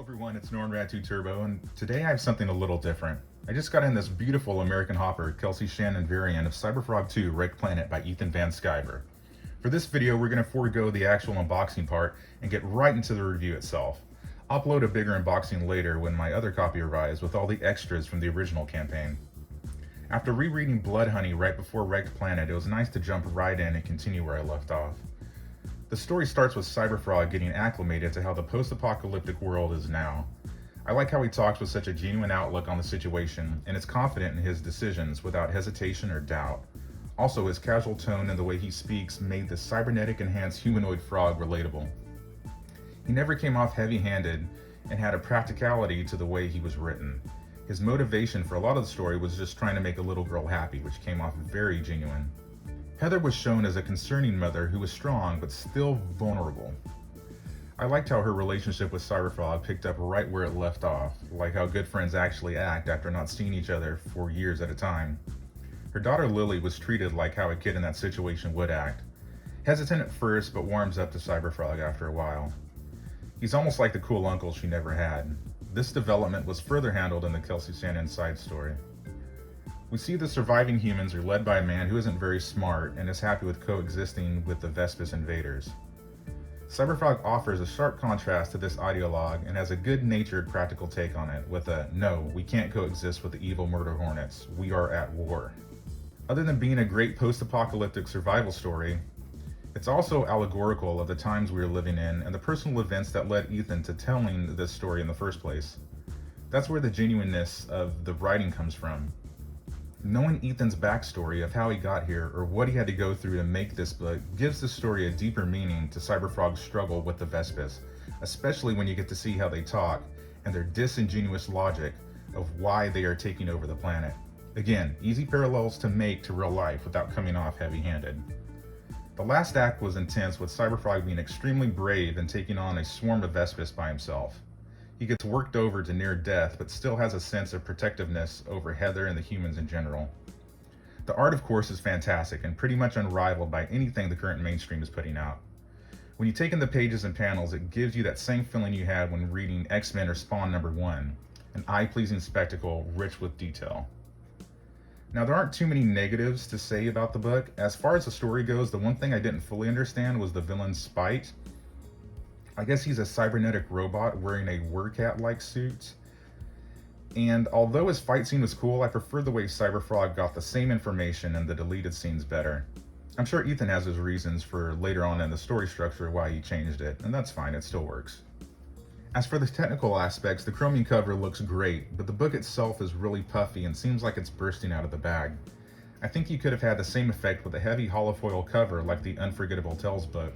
Everyone, it's NornRad2 Turbo, and today I have something a little different. I just got in this beautiful American hopper, Kelsey Shannon variant of Cyberfrog 2 Rekt Planet by Ethan Van Sciver. For this video, we're going to forego the actual unboxing part and get right into the review itself. I'll upload a bigger unboxing later when my other copy arrives with all the extras from the original campaign. After rereading Blood Honey right before Rekt Planet, it was nice to jump right in and continue where I left off. The story starts with Cyberfrog getting acclimated to how the post-apocalyptic world is now. I like how he talks with such a genuine outlook on the situation and is confident in his decisions without hesitation or doubt. Also, his casual tone and the way he speaks made the cybernetic enhanced humanoid frog relatable. He never came off heavy-handed and had a practicality to the way he was written. His motivation for a lot of the story was just trying to make a little girl happy, which came off very genuine. Heather was shown as a concerning mother who was strong but still vulnerable. I liked how her relationship with Cyberfrog picked up right where it left off, like how good friends actually act after not seeing each other for years at a time. Her daughter Lily was treated like how a kid in that situation would act. Hesitant at first, but warms up to Cyberfrog after a while. He's almost like the cool uncle she never had. This development was further handled in the Kelsey Shannon side story. We see the surviving humans are led by a man who isn't very smart and is happy with coexisting with the Vespis invaders. Cyberfrog offers a sharp contrast to this ideologue and has a good-natured practical take on it with a, "No, we can't coexist with the evil murder hornets. We are at war." Other than being a great post-apocalyptic survival story, it's also allegorical of the times we are living in and the personal events that led Ethan to telling this story in the first place. That's where the genuineness of the writing comes from. Knowing Ethan's backstory of how he got here or what he had to go through to make this book gives the story a deeper meaning to Cyberfrog's struggle with the Vespis, especially when you get to see how they talk and their disingenuous logic of why they are taking over the planet. Again, easy parallels to make to real life without coming off heavy-handed. The last act was intense, with Cyberfrog being extremely brave and taking on a swarm of Vespis by himself. He gets worked over to near death, but still has a sense of protectiveness over Heather and the humans in general. The art, of course, is fantastic and pretty much unrivaled by anything the current mainstream is putting out. When you take in the pages and panels, it gives you that same feeling you had when reading X-Men or Spawn #1, an eye-pleasing spectacle rich with detail. Now, there aren't too many negatives to say about the book. As far as the story goes, the one thing I didn't fully understand was the villain's spite. I guess he's a cybernetic robot wearing a Wercat-like suit. And although his fight scene was cool, I prefer the way Cyberfrog got the same information in the deleted scenes better. I'm sure Ethan has his reasons for later on in the story structure why he changed it, and that's fine, it still works. As for the technical aspects, the chromium cover looks great, but the book itself is really puffy and seems like it's bursting out of the bag. I think you could have had the same effect with a heavy holofoil cover like the Unforgettable Tales book,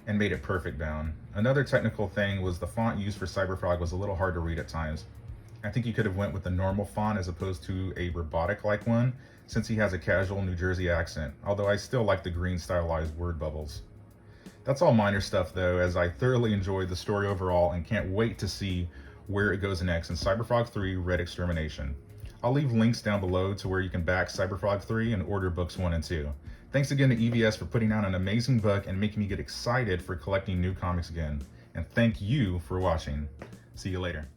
and made it perfect bound. Another technical thing was the font used for Cyberfrog was a little hard to read at times. I think you could have went with the normal font as opposed to a robotic-like one, since he has a casual New Jersey accent, although I still like the green stylized word bubbles. That's all minor stuff though, as I thoroughly enjoyed the story overall and can't wait to see where it goes next in Cyberfrog 3 Red Extermination. I'll leave links down below to where you can back Cyberfrog 3 and order books 1 and 2. Thanks again to EVS for putting out an amazing book and making me get excited for collecting new comics again. And thank you for watching. See you later.